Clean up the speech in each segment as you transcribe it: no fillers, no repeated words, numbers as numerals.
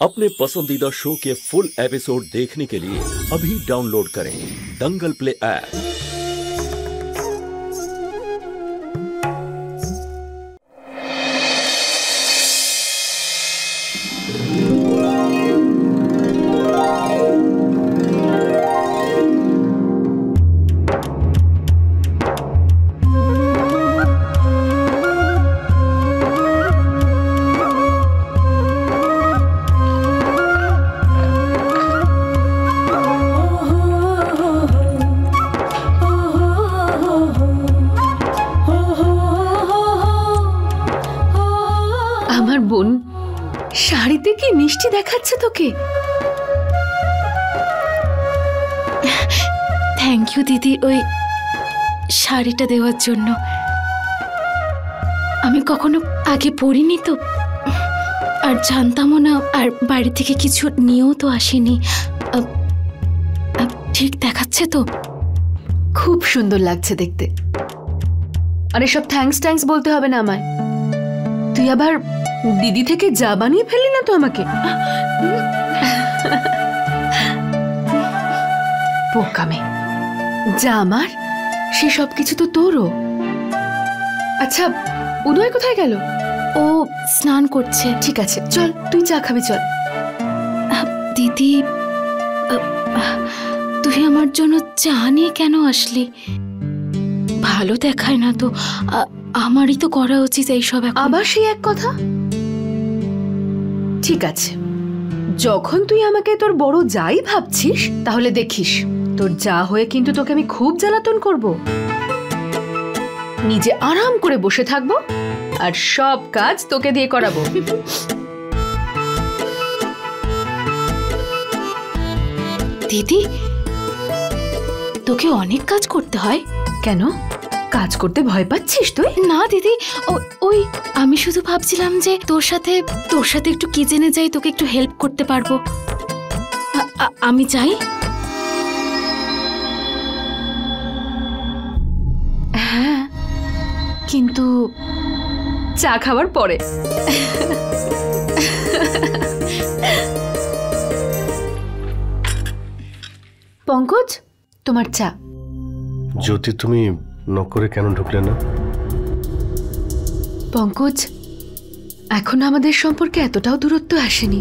अपने पसंदीदा शो के फुल एपिसोड देखने के लिए अभी डाउनलोड करें दंगल प्ले ऐप। আমার বোন শাড়িতে কি মিষ্টি দেখাচ্ছে তোকে। থ্যাংক ইউ দিদি ওই শাড়িটা দেওয়ার জন্য। আমি কখনো আগে পরিনি তো, আর জানতামও না, আর বাড়ি থেকে কিছু নিয়েও তো আসেনি। ঠিক দেখাচ্ছে তো? খুব সুন্দর লাগছে দেখতে। আর এসব থ্যাঙ্কস বলতে হবে না আমায়। তুই আবার দিদি থেকে যা বানিয়ে ফেললি না তো আমাকে। বোকামে যা আমার, সে সব কিছু তো তোরও। আচ্ছা উদয় কোথায় গেল? ও স্নান করছে। ঠিক আছে চল, তুই চা খাবি চল। দিদি তুই আমার জন্য চা নিয়ে কেন আসলি? ভালো দেখায় না তো। আমারই তো করা উচিত এইসব। আবার সেই এক কথা। ঠিক আছে, যখন তুই আমাকে তোর বড় যাই ভাবছিস, তাহলে দেখিস তোর যা হয়ে কিন্তু তোকে আমি খুব জ্বালাতন করব। নিজে আরাম করে বসে থাকবো আর সব কাজ তোকে দিয়ে করাবো। দিদি তোকে অনেক কাজ করতে হয় কেন? কাজ করতে ভয় পাচ্ছিস তুই? না দিদি, ওই আমি শুধু ভাবছিলাম যে তোর সাথে একটু কিচেনে যাই, তোকে একটু হেল্প করতে পারবো। আমি যাই। হ্যাঁ, কিন্তু চা খাওয়ার পরে। পঙ্কজ তোমার চা। জ্যোতি তুমি নক করে কেন ঢুকলে না? পঙ্কজ এখন আমাদের সম্পর্কে এতটাও দূরত্ব আসেনি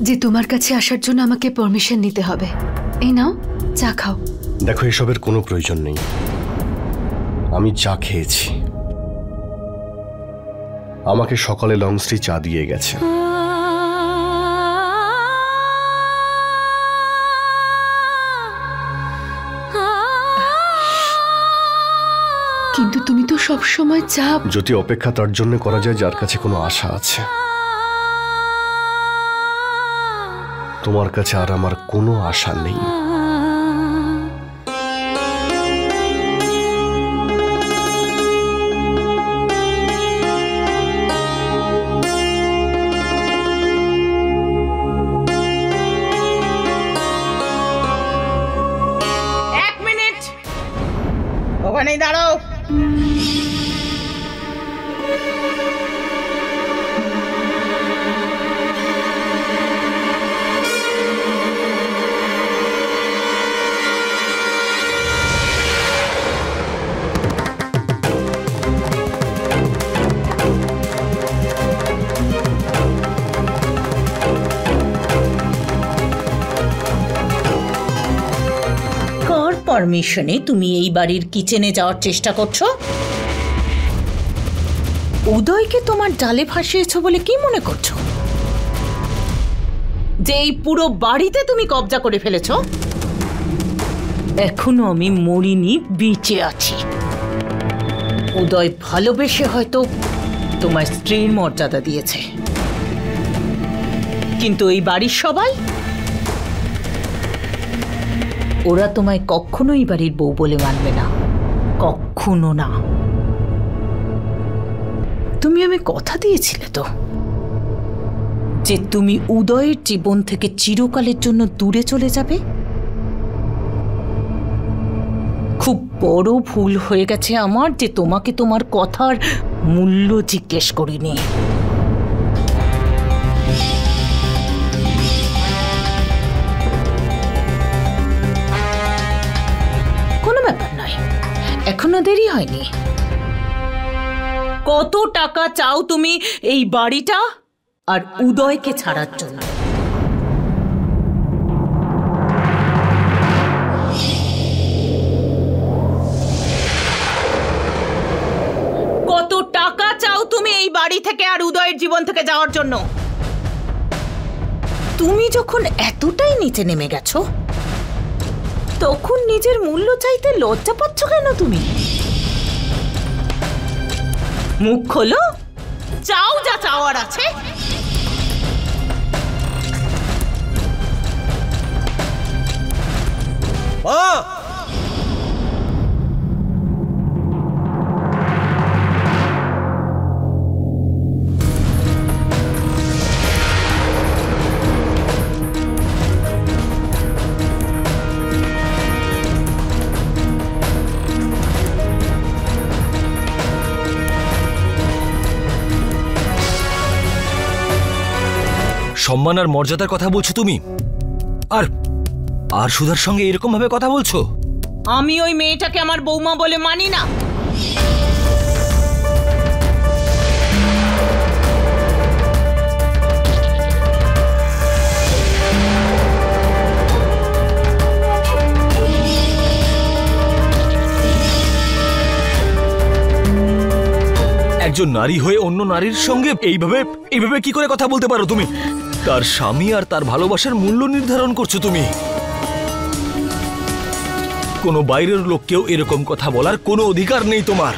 যে তোমার কাছে আসার জন্য আমাকে পারমিশন নিতে হবে। এই নাও চা খাও। দেখো এসবের কোনো প্রয়োজন নেই, আমি চা খেয়েছি। আমাকে সকালে লংশ্রী চা দিয়ে গেছে। কিন্তু তুমি তো সব সময় চা। যদি অপেক্ষা তার জন্য করা যায় যার কাছে কোনো আশা আছে। তোমার কাছে আর আমার কোনো আশা নেই। এক মিনিট ওখানেই দাঁড়াও। কার পারমিশনে তুমি এই বাড়ির কিচেনে যাওয়ার চেষ্টা করছো? উদয়কে তোমার জালে ফাঁসিয়েছো বলে কি মনে করছো? যে এই পুরো বাড়িতে তুমি কবজা করে ফেলেছো? এখনো আমি মরিনি, বেঁচে আছি। উদয় ভালোবেসে হয়তো তোমার স্ত্রীর মর্যাদা দিয়েছে, কিন্তু এই বাড়ির সবাই, ওরা তোমায় কখনোই বাড়ির বউ বলে মানবে না, কখনো না। তুমি আমি কথা দিয়েছিলে তো যে তুমি উদয়ের জীবন থেকে চিরকালের জন্য দূরে চলে যাবে। খুব বড় ভুল হয়ে গেছে আমার যে তোমাকে তোমার কথার মূল্য জিজ্ঞেস করিনি। হয়নি। কত টাকা চাও তুমি এই বাড়িটা আর উদয়কে ছাড়ার জন্য? কত টাকা চাও তুমি এই বাড়ি থেকে আর উদয়ের জীবন থেকে যাওয়ার জন্য? তুমি যখন এতটাই নিচে নেমে গেছো তখন নিজের মূল্য চাইতে লজ্জা পাচ্ছ কেন তুমি? মুখ খোলো, চাও যা চাওয়ার আছে। সম্মান আর মর্যাদার কথা বলছো তুমি, আর আর সুধার সঙ্গে এরকম ভাবে কথা বলছো? আমি ওই মেয়েটাকে আমার বৌমা বলে মানি না। একজন নারী হয়ে অন্য নারীর সঙ্গে এইভাবে কি করে কথা বলতে পারো তুমি? তার স্বামী আর তার ভালোবাসার মূল্য নির্ধারণ করছো তুমি। কোনো বাইরের লোককেও এরকম কথা বলার কোনো অধিকার নেই তোমার।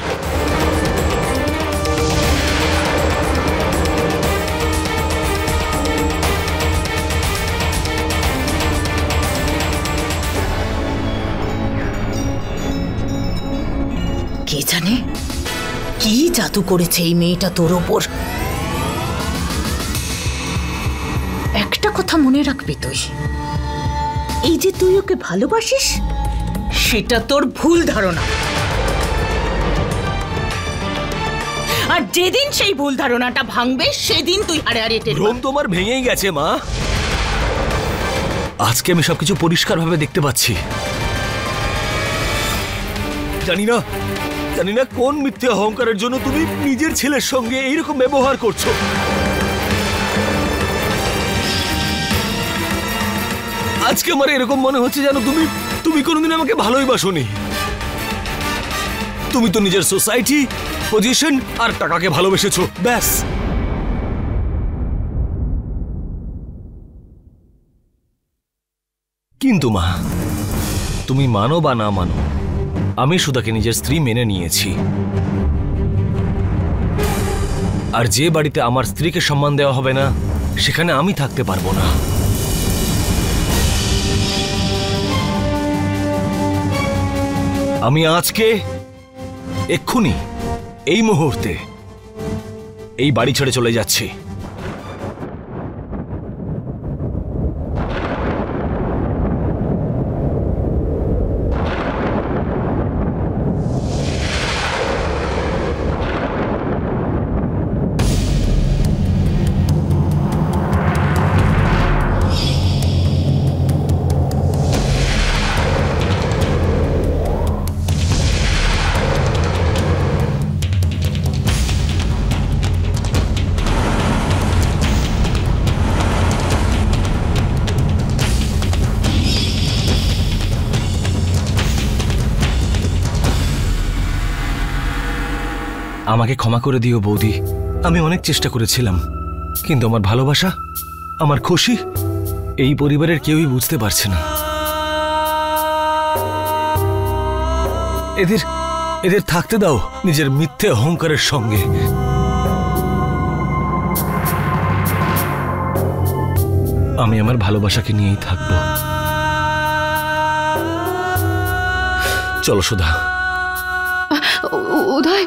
কে জানে কি জাদু করেছে এই মেয়েটা তোর ওপর। একটা কথা মনে রাখবি তুই, এই যে তুই ওকে ভালোবাসিস সেটা তোর ভুল ধারণা। আর যেদিন সেই ভুল ধারণাটা ভাঙবে সেদিন তুই হারে হারে টের পাবি। ভ্রম তোমার ভেঙেই গেছে মা। আজকে আমি সবকিছু পরিষ্কারভাবে দেখতে পাচ্ছি। জানি না কোন মিথ্যে অহংকারের জন্য তুমি নিজের ছেলের সঙ্গে এইরকম ব্যবহার করছো। আজকে আমার এরকম মনে হচ্ছে যেন তুমি কোনোদিন আমাকে ভালোই বাসোনি। তুমি তো নিজের সোসাইটি, পজিশন আর টাকাকে ভালোবেসেছো, ব্যাস। কিন্তু মা, তুমি মানো বা না মানো, আমি সুধাকে নিজের স্ত্রী মেনে নিয়েছি। আর যে বাড়িতে আমার স্ত্রীকে সম্মান দেওয়া হবে না সেখানে আমি থাকতে পারবো না। আমি আজকে এক্ষুনি এই মুহূর্তে এই বাড়ি ছেড়ে চলে যাচ্ছি। আমাকে ক্ষমা করে দিও বৌদি, আমি অনেক চেষ্টা করেছিলাম, কিন্তু আমার ভালোবাসা, আমার খুশি এই পরিবারের কেউই বুঝতে পারছে না। এদের থাকতে দাও নিজের মিথ্যে অহংকারের সঙ্গে। আমি আমার ভালোবাসাকে নিয়েই থাকবো। চলো সুধা। উদয়,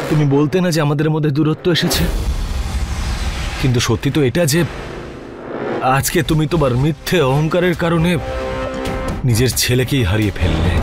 তুমি বলতে না যে আমাদের মধ্যে দূরত্ব এসেছে, কিন্তু সত্যি তো এটা যে আজকে তুমি তোমার মিথ্যে অহংকারের কারণে নিজের ছেলেকেই হারিয়ে ফেললে।